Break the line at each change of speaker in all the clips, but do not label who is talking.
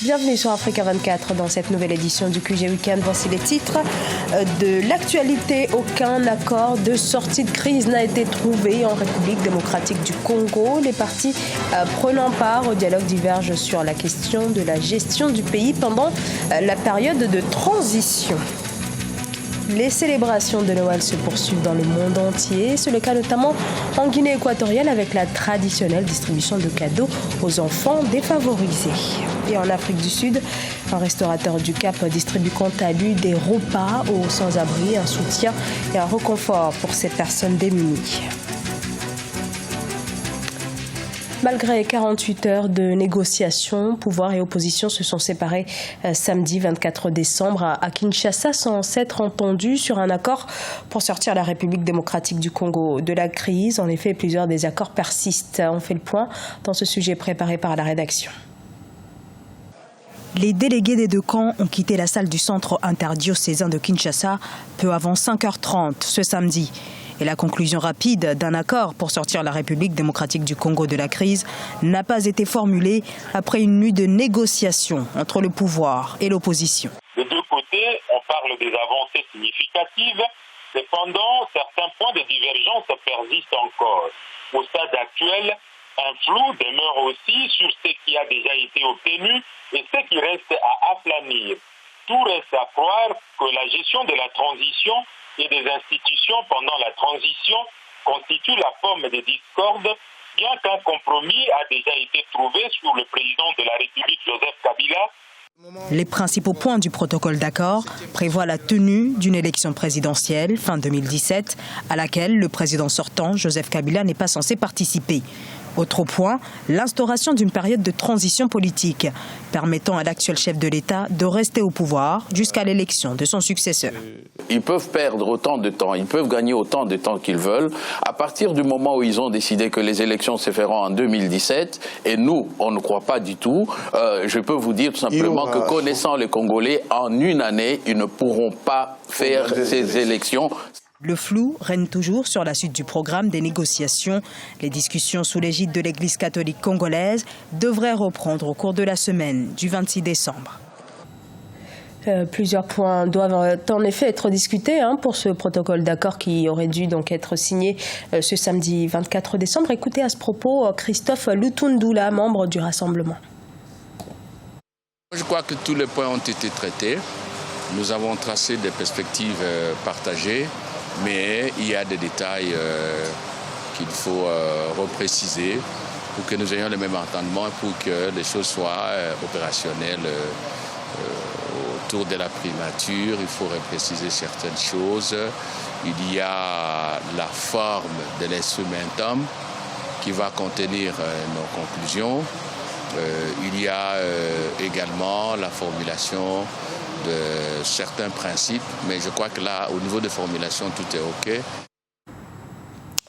Bienvenue sur Africa 24 dans cette nouvelle édition du QG Weekend. Voici les titres de l'actualité. Aucun accord de sortie de crise n'a été trouvé en République démocratique du Congo. Les partis prenant part au dialogue divergent sur la question de la gestion du pays pendant la période de transition. Les célébrations de Noël se poursuivent dans le monde entier. C'est le cas notamment en Guinée équatoriale avec la traditionnelle distribution de cadeaux aux enfants défavorisés. Et en Afrique du Sud, un restaurateur du Cap distribue quant à lui des repas aux sans-abri, un soutien et un réconfort pour ces personnes démunies. Malgré 48 heures de négociations, pouvoir et opposition se sont séparés samedi 24 décembre à Kinshasa sans s'être entendus sur un accord pour sortir la République démocratique du Congo de la crise. En effet, plusieurs désaccords persistent. On fait le point dans ce sujet préparé par la rédaction.
Les délégués des deux camps ont quitté la salle du centre interdiocésain de Kinshasa peu avant 5h30 ce samedi. Et la conclusion rapide d'un accord pour sortir la République démocratique du Congo de la crise n'a pas été formulée après une nuit de négociations entre le pouvoir et l'opposition.
De deux côtés, on parle des avancées significatives. Cependant, certains points de divergence persistent encore. Au stade actuel, un flou demeure aussi sur ce qui a déjà été obtenu et ce qui reste à aplanir. Tout reste à croire que la gestion de la transition et des institutions pendant la transition constitue la pomme des discordes, bien qu'un compromis a déjà été trouvé sur le président de la République, Joseph Kabila.
Les principaux points du protocole d'accord prévoient la tenue d'une élection présidentielle fin 2017 à laquelle le président sortant, Joseph Kabila, n'est pas censé participer. Autre point, l'instauration d'une période de transition politique permettant à l'actuel chef de l'État de rester au pouvoir jusqu'à l'élection de son successeur.
Ils peuvent perdre autant de temps, ils peuvent gagner autant de temps qu'ils veulent. À partir du moment où ils ont décidé que les élections se feront en 2017, et nous, on ne croit pas du tout, je peux vous dire tout simplement que connaissant les Congolais, en une année, ils ne pourront pas faire ces élections.
Le flou règne toujours sur la suite du programme des négociations. Les discussions sous l'égide de l'Église catholique congolaise devraient reprendre au cours de la semaine du 26 décembre.
Plusieurs points doivent en effet être discutés pour ce protocole d'accord qui aurait dû donc être signé ce samedi 24 décembre. Écoutez à ce propos Christophe Lutundula, membre du Rassemblement.
Je crois que tous les points ont été traités. Nous avons tracé des perspectives partagées. Mais il y a des détails qu'il faut repréciser pour que nous ayons le même entendement et pour que les choses soient opérationnelles autour de la primature. Il faut repréciser certaines choses. Il y a la forme de l'instrumentum qui va contenir nos conclusions. Il y a également la formulation de certains principes, mais je crois que là, au niveau de formulation, tout est OK.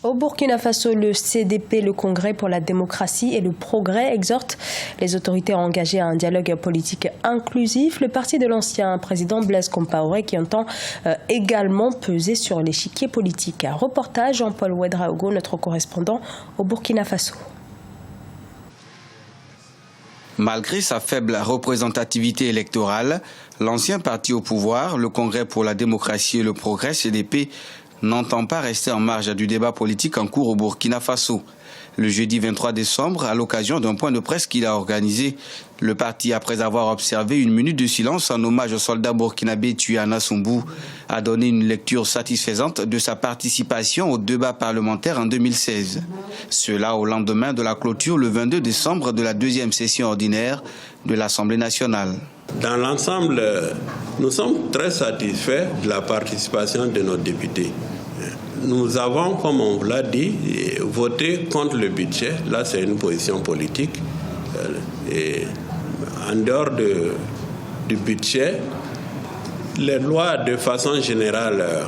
Au Burkina Faso, le CDP, le Congrès pour la démocratie et le progrès, exhorte les autorités à engager un dialogue politique inclusif. Le parti de l'ancien président Blaise Compaoré qui entend également peser sur l'échiquier politique. Un reportage, Jean-Paul Ouedraogo, notre correspondant au Burkina Faso.
Malgré sa faible représentativité électorale, l'ancien parti au pouvoir, le Congrès pour la démocratie et le progrès, CDP, n'entend pas rester en marge du débat politique en cours au Burkina Faso. Le jeudi 23 décembre, à l'occasion d'un point de presse qu'il a organisé, le parti, après avoir observé une minute de silence en hommage aux soldats burkinabés tués à Nassumbu, a donné une lecture satisfaisante de sa participation au débat parlementaire en 2016. Cela au lendemain de la clôture le 22 décembre de la deuxième session ordinaire de l'Assemblée nationale.
Dans l'ensemble, nous sommes très satisfaits de la participation de nos députés. Nous avons, comme on vous l'a dit, voté contre le budget. Là, c'est une position politique. Et en dehors du budget, les lois, de façon générale,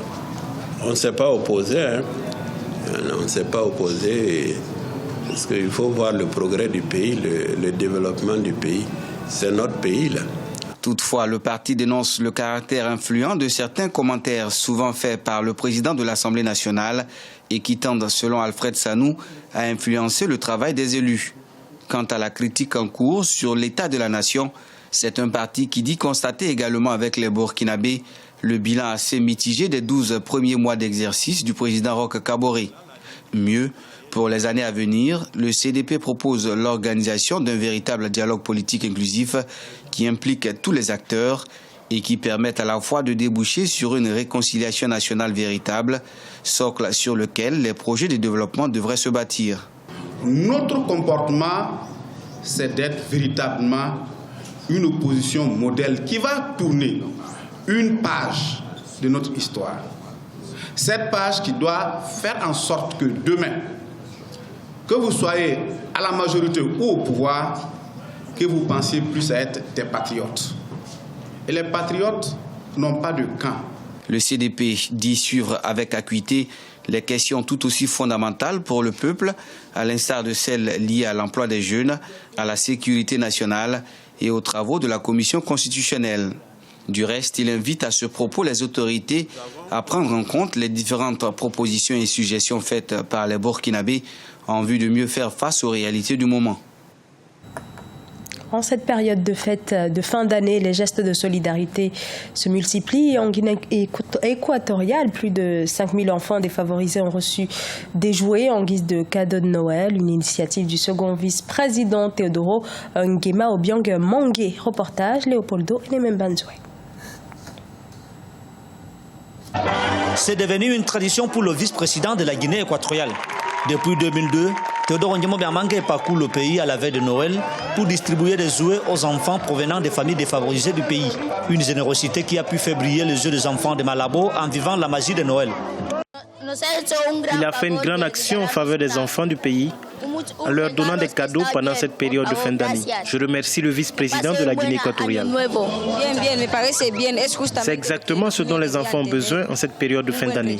on ne s'est pas opposé. On ne s'est pas opposé parce qu'il faut voir le progrès du pays, le développement du pays. C'est notre pays, là.
Toutefois, le parti dénonce le caractère influent de certains commentaires souvent faits par le président de l'Assemblée nationale et qui tendent, selon Alfred Sanou, à influencer le travail des élus. Quant à la critique en cours sur l'état de la nation, C'est un parti qui dit constater également avec les Burkinabés le bilan assez mitigé des 12 premiers mois d'exercice du président Roch Kaboré. Mieux, pour les années à venir, le CDP propose l'organisation d'un véritable dialogue politique inclusif qui implique tous les acteurs et qui permette à la fois de déboucher sur une réconciliation nationale véritable, socle sur lequel les projets de développement devraient se bâtir.
Notre comportement, c'est d'être véritablement une opposition modèle qui va tourner une page de notre histoire. Cette page qui doit faire en sorte que demain, que vous soyez à la majorité ou au pouvoir, que vous pensiez plus à être des patriotes. Et les patriotes n'ont pas de camp.
Le CDP dit suivre avec acuité les questions tout aussi fondamentales pour le peuple, à l'instar de celles liées à l'emploi des jeunes, à la sécurité nationale et aux travaux de la Commission constitutionnelle. Du reste, il invite à ce propos les autorités à prendre en compte les différentes propositions et suggestions faites par les Burkinabés en vue de mieux faire face aux réalités du moment.
En cette période de fête de fin d'année, les gestes de solidarité se multiplient. En Guinée équatoriale, plus de 5000 enfants défavorisés ont reçu des jouets en guise de cadeau de Noël. Une initiative du second vice-président Teodoro Nguema Obiang Mangué. Reportage Léopoldo Nemembanzoué.
C'est devenu une tradition pour le vice-président de la Guinée équatoriale. Depuis 2002, Teodoro Nguema Mangué parcourt le pays à la veille de Noël pour distribuer des jouets aux enfants provenant des familles défavorisées du pays. Une générosité qui a pu faire briller les yeux des enfants de Malabo en vivant la magie de Noël.
Il a fait une grande action en faveur des enfants du pays en leur donnant des cadeaux pendant cette période de fin d'année. Je remercie le vice-président de la Guinée équatoriale. C'est exactement ce dont les enfants ont besoin en cette période de fin d'année.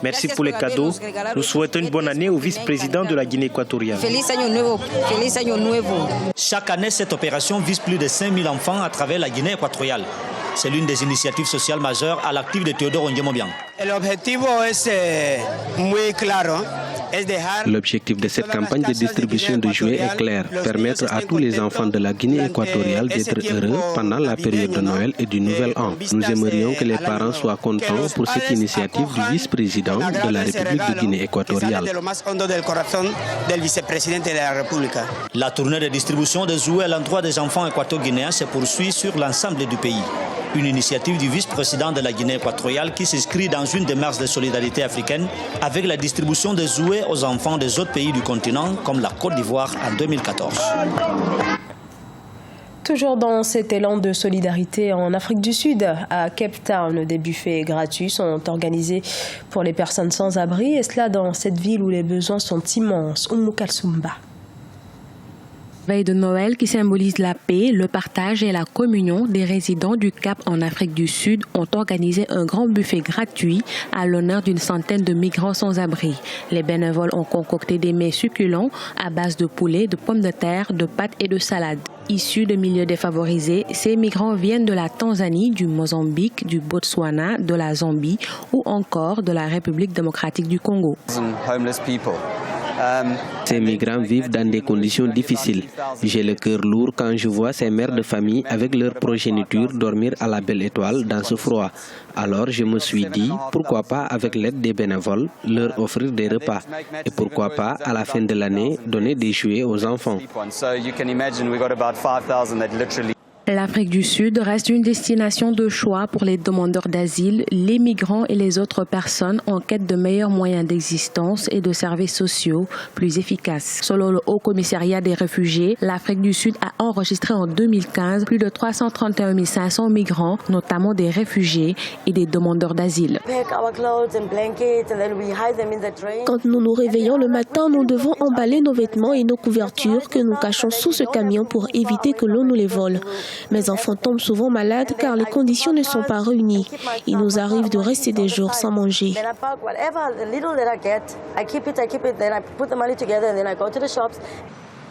Merci pour les cadeaux. Nous souhaitons une bonne année au vice-président de la Guinée équatoriale.
Chaque année, cette opération vise plus de 5000 enfants à travers la Guinée équatoriale. C'est l'une des initiatives sociales majeures à l'actif de Teodoro Nguema.
L'objectif de cette campagne de distribution de jouets est clair, permettre à tous les enfants de la Guinée équatoriale d'être heureux pendant la période de Noël et du Nouvel An. Nous aimerions que les parents soient contents pour cette initiative du vice-président de la République de Guinée équatoriale.
La tournée de distribution de jouets à l'endroit des enfants équato-guinéens se poursuit sur l'ensemble du pays. Une initiative du vice-président de la Guinée équatoriale qui s'inscrit dans une démarche de solidarité africaine avec la distribution de jouets aux enfants des autres pays du continent comme la Côte d'Ivoire en 2014.
Toujours dans cet élan de solidarité en Afrique du Sud, à Cape Town, des buffets gratuits sont organisés pour les personnes sans abri, et cela dans cette ville où les besoins sont immenses. Oumou Kalsumba.
Veille de Noël qui symbolise la paix, le partage et la communion, des résidents du Cap en Afrique du Sud ont organisé un grand buffet gratuit à l'honneur d'une centaine de migrants sans abri. Les bénévoles ont concocté des mets succulents à base de poulet, de pommes de terre, de pâtes et de salades. Issus de milieux défavorisés, ces migrants viennent de la Tanzanie, du Mozambique, du Botswana, de la Zambie ou encore de la République démocratique du Congo.
Ces migrants vivent dans des conditions difficiles. J'ai le cœur lourd quand je vois ces mères de famille avec leur progéniture dormir à la belle étoile dans ce froid. Alors je me suis dit, pourquoi pas avec l'aide des bénévoles, leur offrir des repas. Et pourquoi pas à la fin de l'année, donner des jouets aux enfants.
L'Afrique du Sud reste une destination de choix pour les demandeurs d'asile, les migrants et les autres personnes en quête de meilleurs moyens d'existence et de services sociaux plus efficaces. Selon le Haut Commissariat des réfugiés, l'Afrique du Sud a enregistré en 2015 plus de 331 500 migrants, notamment des réfugiés et des demandeurs d'asile.
Quand nous nous réveillons le matin, nous devons emballer nos vêtements et nos couvertures que nous cachons sous ce camion pour éviter que l'eau nous les vole. Mes enfants tombent souvent malades car les conditions ne sont pas réunies. Il nous arrive de rester des jours sans manger.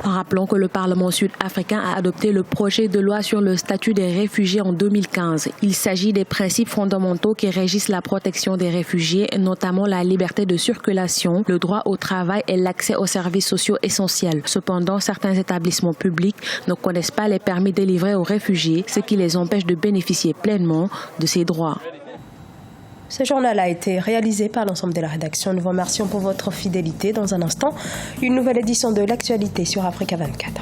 Rappelons que le Parlement sud-africain a adopté le projet de loi sur le statut des réfugiés en 2015. Il s'agit des principes fondamentaux qui régissent la protection des réfugiés, notamment la liberté de circulation, le droit au travail et l'accès aux services sociaux essentiels. Cependant, certains établissements publics ne connaissent pas les permis délivrés aux réfugiés, ce qui les empêche de bénéficier pleinement de ces droits.
Ce journal a été réalisé par l'ensemble de la rédaction. Nous vous remercions pour votre fidélité. Dans un instant, une nouvelle édition de l'actualité sur Africa 24.